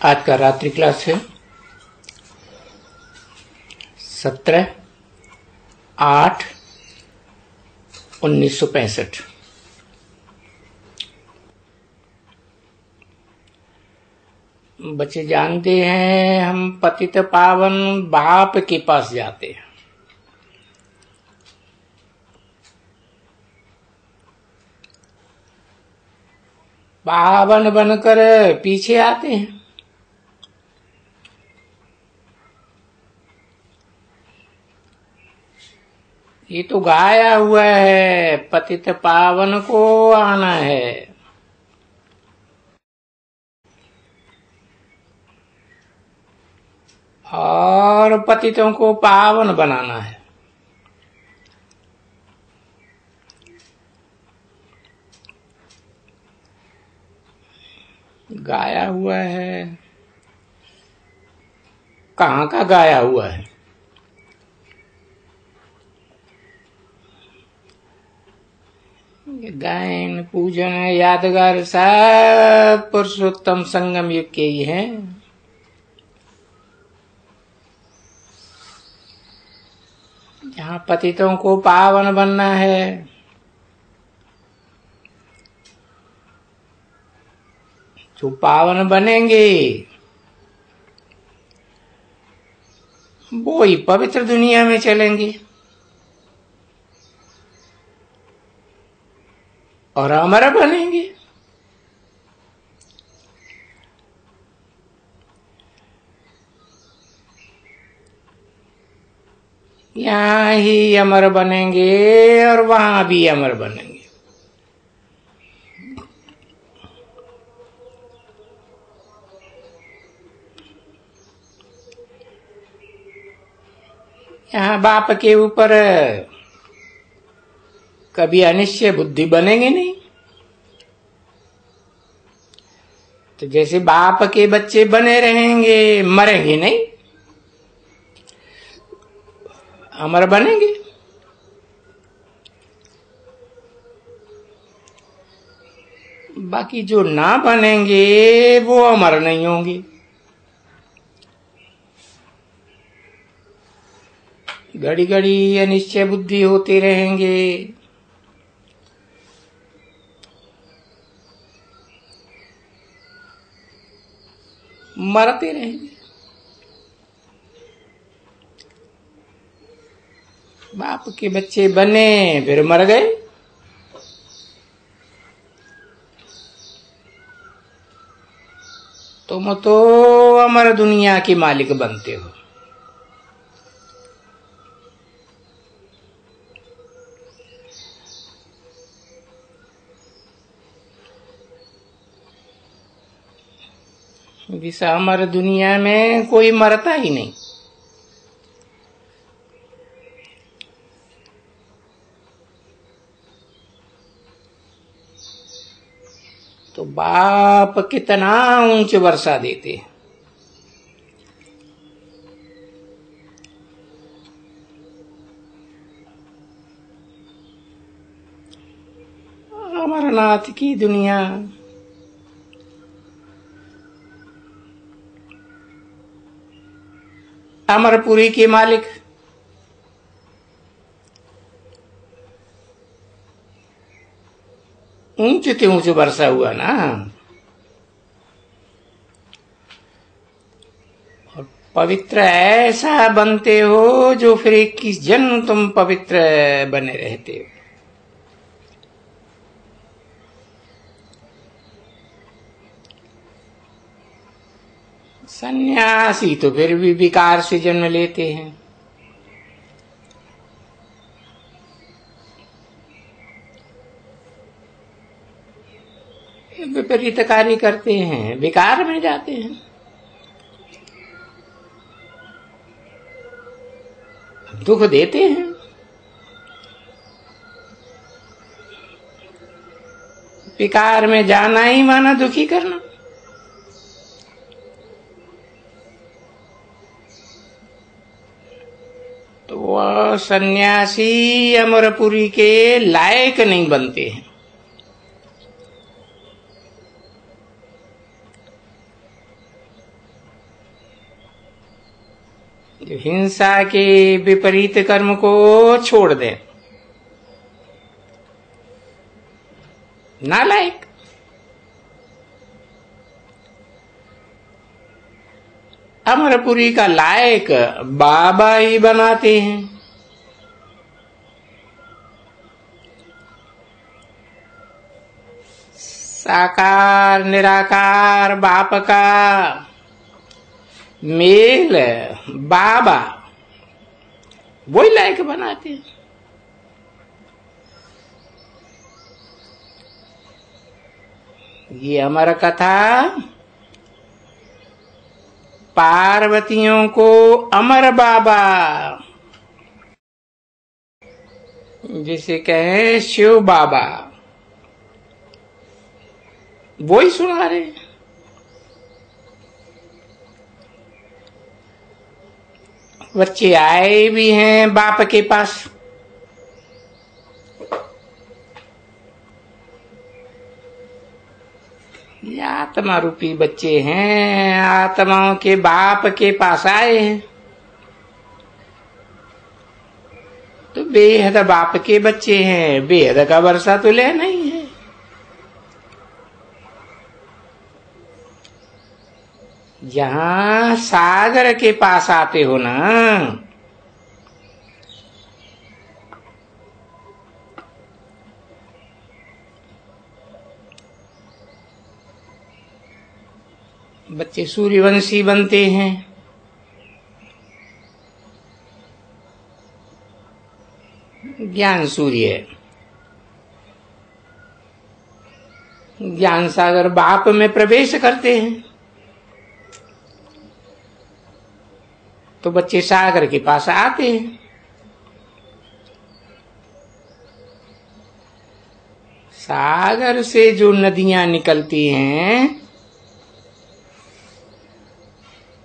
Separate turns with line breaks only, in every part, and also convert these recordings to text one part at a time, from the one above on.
आज का रात्रि क्लास है 17/8/1965। बच्चे जानते हैं हम पतित पावन बाप के पास जाते हैं। पावन बनकर पीछे आते हैं। ये तो गाया हुआ है, पतित पावन को आना है। और पतितों को पावन बनाना है। गाया हुआ है, कहाँ का गाया हुआ है? गायन पूजन यादगार सब पुरुषोत्तम संगम युग के ही हैं। जहाँ पतितों को पावन बनना है, जो पावन बनेंगे वो ही पवित्र दुनिया में चलेंगे और अमर बनेंगे। यहाँ ही अमर बनेंगे और वहां भी अमर बनेंगे। यहाँ बाप के ऊपर कभी अनिश्चय बुद्धि बनेंगे नहीं। तो जैसे बाप के बच्चे बने रहेंगे, मरेंगे नहीं, अमर बनेंगे। बाकी जो ना बनेंगे वो अमर नहीं होंगे। घड़ी घड़ी अनिश्चय बुद्धि होते रहेंगे। मरते रहेंगे। बाप के बच्चे बने फिर मर गए। तुम तो अमर दुनिया के मालिक बनते हो। इस अमर दुनिया में कोई मरता ही नहीं। तो बाप कितना ऊंच वर्षा देते हैं। अमरनाथ की दुनिया अमरपुरी के मालिक ऊंच ते ऊंच वर्षा हुआ ना। और पवित्र ऐसा बनते हो जो फिर 21 जन्म तुम पवित्र बने रहते हो। सन्यासी तो फिर भी विकार से जन्म लेते हैं। विपरीत कार्य करते हैं, विकार में जाते हैं। दुख देते हैं। विकार में जाना ही माना दुखी करना। तो वह सन्यासी अमरपुरी के लायक नहीं बनते हैं। जो हिंसा के विपरीत कर्म को छोड़ दें। नालायक। अमरपुरी का लायक बाबा ही बनाते हैं। साकार निराकार बाप का मेल बाबा वही लायक बनाते हैं। ये अमर कथा पार्वतियों को अमर बाबा, जिसे कहे शिव बाबा, वो ही सुना रहे। बच्चे आए भी हैं बाप के पास, ये आत्मा रूपी बच्चे हैं, आत्माओं के बाप के पास आए हैं, तो बेहद बाप के बच्चे हैं, बेहद का वर्षा तो ले नहीं है। जहां सागर के पास आते हो ना, बच्चे सूर्यवंशी बनते हैं। ज्ञान सूर्य, ज्ञान सागर बाप में प्रवेश करते हैं, तो बच्चे सागर के पास आते हैं। सागर से जो नदियां निकलती हैं,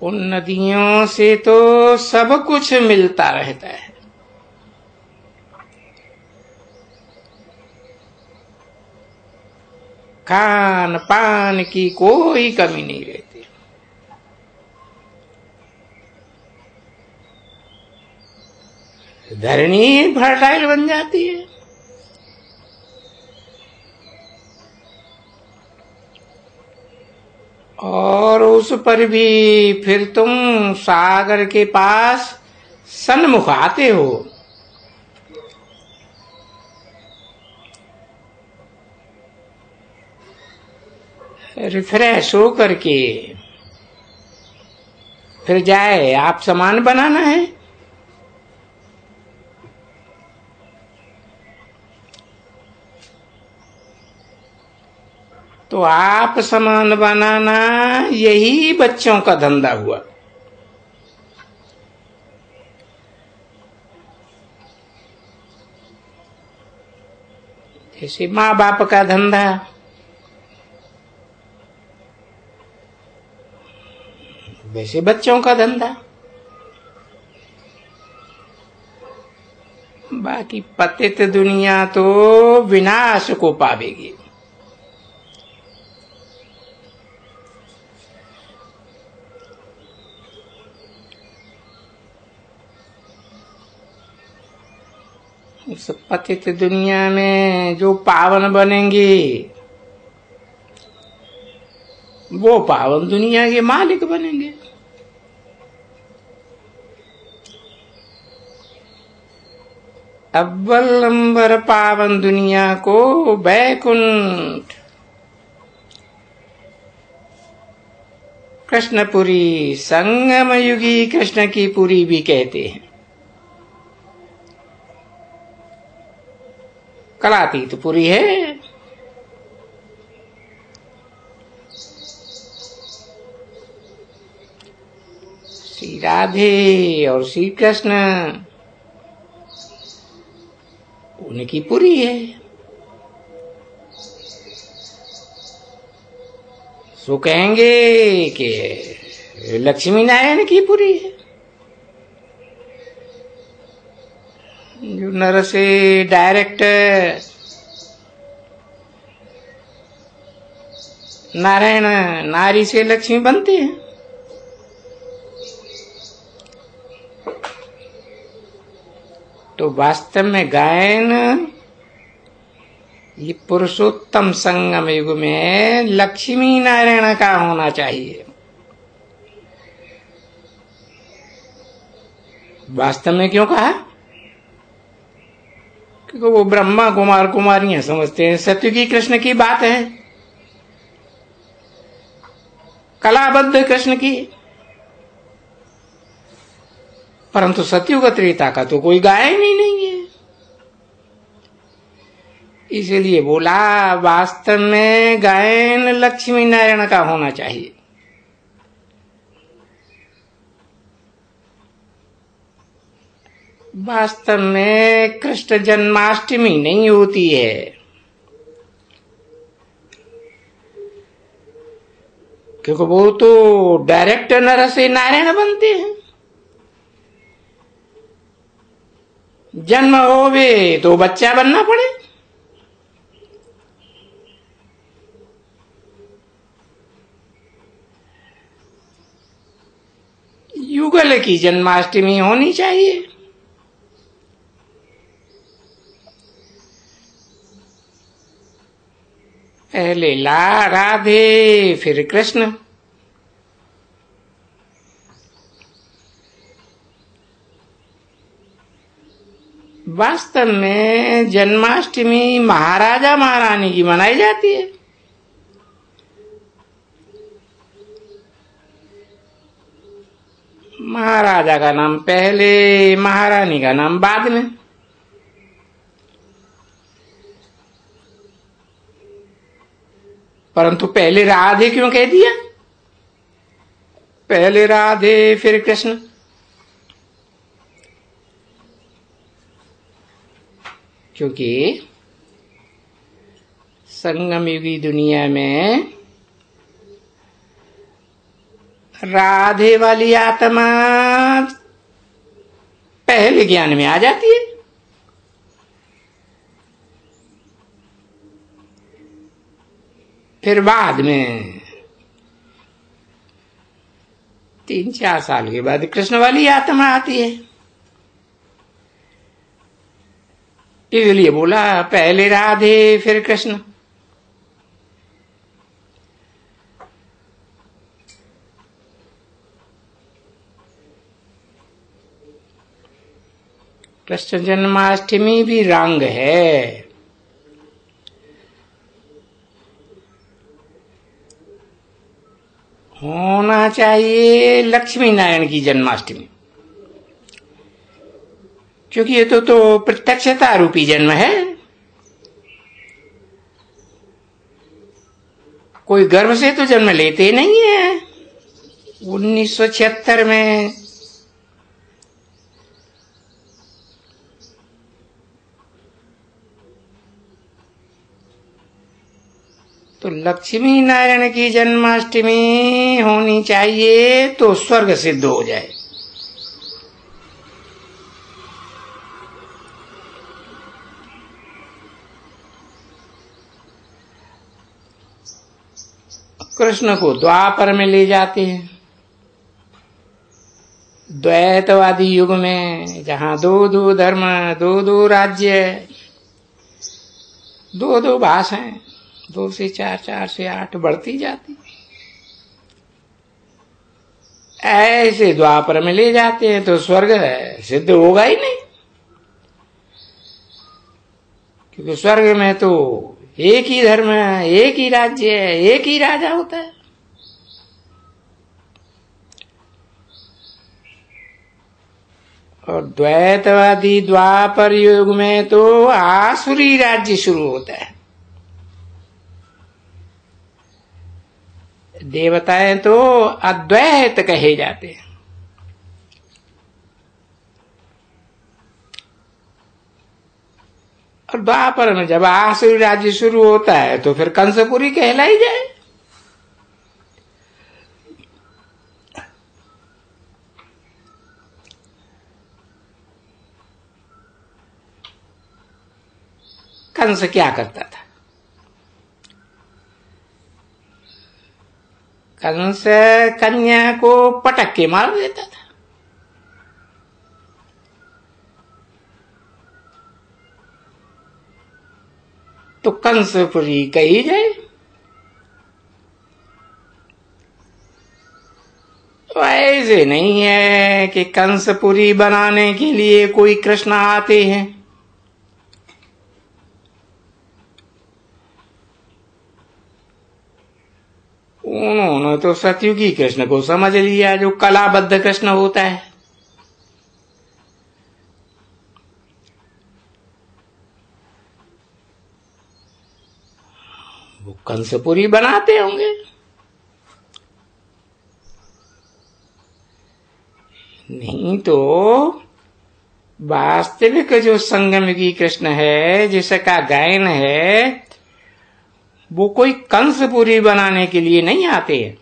उन नदियों से तो सब कुछ मिलता रहता है। खान पान की कोई कमी नहीं रहती। धरनी फर्टाइल बन जाती है। और उस पर भी फिर तुम सागर के पास सन्मुख आते हो। रिफ्रेश हो करके फिर जाए आप समान बनाना है। तो आप समान बनाना यही बच्चों का धंधा हुआ। जैसे माँ बाप का धंधा, वैसे बच्चों का धंधा। बाकी पतित दुनिया तो विनाश को पावेगी। उस पतित दुनिया में जो पावन बनेंगे, वो पावन दुनिया के मालिक बनेंगे। अव्वल नंबर पावन दुनिया को वैकुंठ, कृष्णपुरी, संगम युगी कृष्ण की पुरी भी कहते हैं। कलातीत पुरी है। श्री राधे और श्री कृष्ण उनकी पुरी है। सो कहेंगे कि लक्ष्मी नारायण की पुरी है। जो नर से डायरेक्ट नारायण, नारी से लक्ष्मी बनते हैं। तो वास्तव में गायन ये पुरुषोत्तम संगम युग में लक्ष्मी नारायण का होना चाहिए। वास्तव में क्यों कहा? क्योंकि वो ब्रह्मा कुमार कुमारियां समझते हैं सत्युगी कृष्ण की बात है, कलाबद्ध कृष्ण की, परंतु सत्युग त्रेता का तो कोई गायन ही नहीं है। इसलिए बोला वास्तव में गायन लक्ष्मी नारायण का होना चाहिए। वास्तव में कृष्ण जन्माष्टमी नहीं होती है, क्योंकि वो तो डायरेक्ट नर से नारायण बनते हैं। जन्म होवे तो बच्चा बनना पड़े। युगल की जन्माष्टमी होनी चाहिए। पहले राधे फिर कृष्ण। वास्तव में जन्माष्टमी महाराजा महारानी की मनाई जाती है। महाराजा का नाम पहले, महारानी का नाम बाद में। परंतु पहले राधे क्यों कह दिया? पहले राधे फिर कृष्ण। क्योंकि संगम युगी दुनिया में राधे वाली आत्मा पहले ज्ञान में आ जाती है, फिर बाद में 3-4 साल के बाद कृष्ण वाली आत्मा आती है। इसलिए बोला पहले राधे फिर कृष्ण। कृष्ण जन्माष्टमी भी रंग है। होना चाहिए लक्ष्मी नारायण की जन्माष्टमी, क्योंकि ये तो प्रत्यक्षता रूपी जन्म है। कोई गर्भ से तो जन्म लेते नहीं है। 1976 में तो लक्ष्मी नारायण की जन्माष्टमी होनी चाहिए तो स्वर्ग सिद्ध हो जाए। कृष्ण को द्वापर में ले जाते हैं, द्वैतवादी युग में, जहां 2-2 धर्म, 2-2 राज्य, 2-2 भाषाएं, 2 से 4, 4 से 8 बढ़ती जाती। ऐसे द्वापर में ले जाते हैं तो स्वर्ग सिद्ध होगा ही नहीं, क्योंकि स्वर्ग में तो एक ही धर्म, एक ही राज्य, एक ही राजा होता है। और द्वैतवादी द्वापर युग में तो आसुरी राज्य शुरू होता है। देवताएं तो अद्वैत कहे जाते हैं। और द्वापर में जब आसुरी राज्य शुरू होता है तो फिर कंसपुरी कहलाई जाए। कंस क्या करता था? कंस कन्या को पटक के मार देता था। तो कंसपुरी कही जाए। तो ऐसे नहीं है कि कंसपुरी बनाने के लिए कोई कृष्ण आते हैं। उन्होंने तो सतयुगी कृष्ण को समझ लिया, जो कलाबद्ध कृष्ण होता है। वो कंसपुरी बनाते होंगे। नहीं तो वास्तविक जो संगमयुगी कृष्ण है, जिसका गायन है, वो कोई कंसपुरी बनाने के लिए नहीं आते हैं।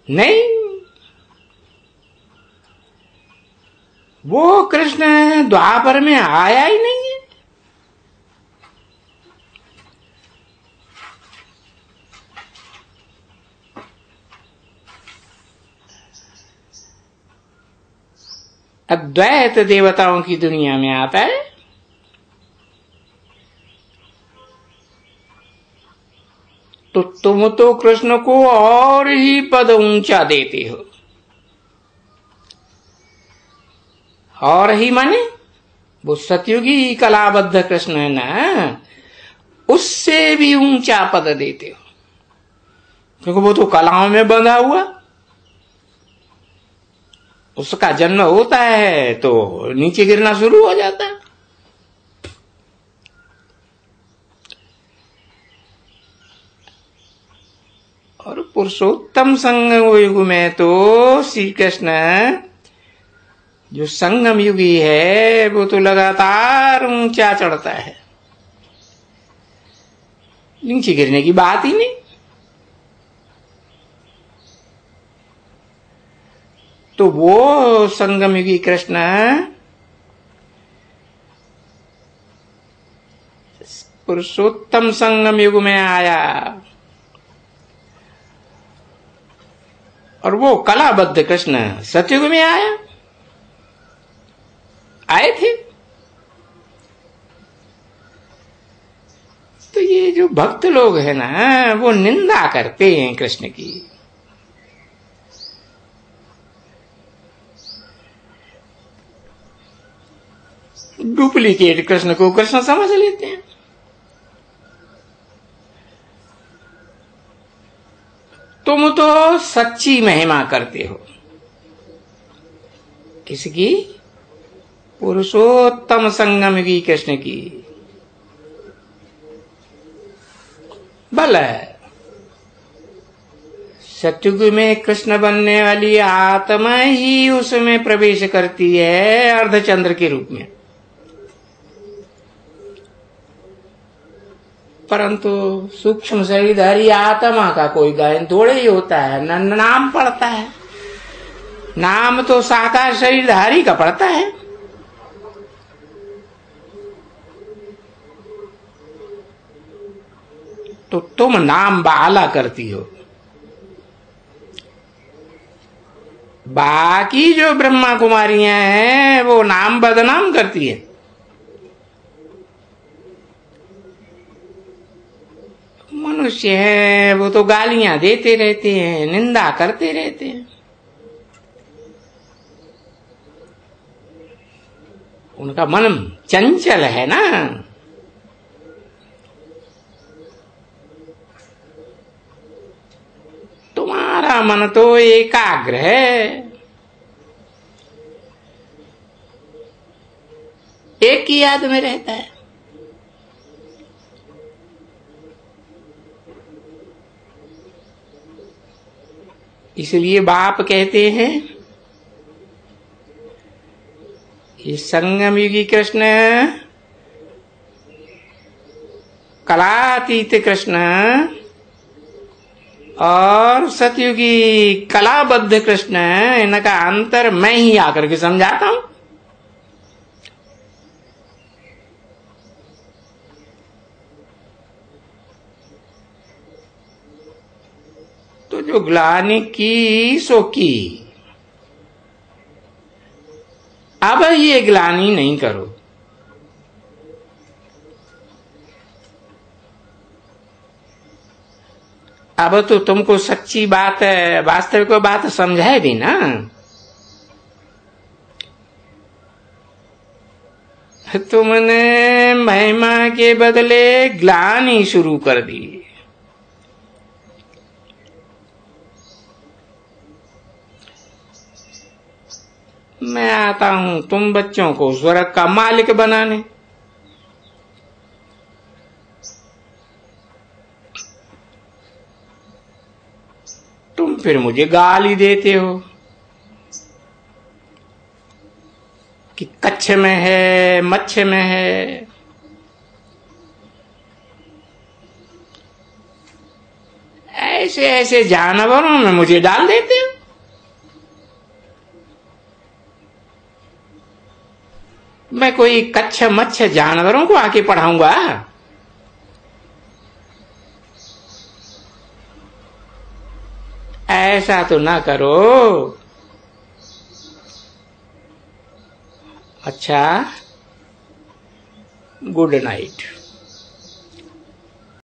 नहीं, वो कृष्ण द्वापर में आया ही नहीं है। अद्वैत देवताओं की दुनिया में आता है। तो तुम तो कृष्ण को और ही पद ऊंचा देते हो। और ही माने वो सतयुगी कलाबद्ध कृष्ण है ना, उससे भी ऊंचा पद देते हो, क्योंकि वो तो कलाओं में बंधा हुआ। उसका जन्म होता है तो नीचे गिरना शुरू हो जाता है। और पुरुषोत्तम संगम युग में तो श्री कृष्ण जो संगम युगी है, वो तो लगातार ऊंचा चढ़ता है, नीचे गिरने की बात ही नहीं। तो वो संगम युगी कृष्ण पुरुषोत्तम संगम युग में आया, और वो कलाबद्ध कृष्ण सतयुग में आए थे। तो ये जो भक्त लोग हैं ना, वो निंदा करते हैं कृष्ण की। डुप्लीकेट कृष्ण को कृष्ण समझ लेते हैं। तुम तो सच्ची महिमा करते हो किसकी? पुरुषोत्तम संगम की कृष्ण की। भला सतयुग में कृष्ण बनने वाली आत्मा ही उसमें प्रवेश करती है अर्धचंद्र के रूप में, परंतु सूक्ष्म शरीरधारी आत्मा का कोई गायन थोड़े ही होता है, न नाम पड़ता है। नाम तो साकार शरीरधारी का पड़ता है। तो तुम नाम बाला करती हो, बाकी जो ब्रह्मा कुमारियां हैं वो नाम बदनाम करती है। मनुष्य है वो तो गालियां देते रहते हैं, निंदा करते रहते हैं। उनका मन चंचल है ना। तुम्हारा मन तो एकाग्र है, एक ही याद में रहता है। इसलिए बाप कहते हैं ये संगम युगी कृष्ण, कलातीत कृष्ण और सतयुगी कलाबद्ध कृष्ण, इनका अंतर मैं ही आकर के समझाता हूं। तो जो ग्लानि की सो की, अब ये ग्लानि नहीं करो। अब तो तुमको सच्ची बात, वास्तविक बात समझाए दी ना। तुमने महिमा के बदले ग्लानि शुरू कर दी। मैं आता हूं तुम बच्चों को स्वर्ग का मालिक बनाने। तुम फिर मुझे गाली देते हो कि कच्छ में है, मच्छ में है। ऐसे ऐसे जानवरों में मुझे डाल देते हो। मैं कोई कच्छ मच्छ जानवरों को आके पढ़ाऊंगा? ऐसा तो ना करो। अच्छा, गुड नाइट।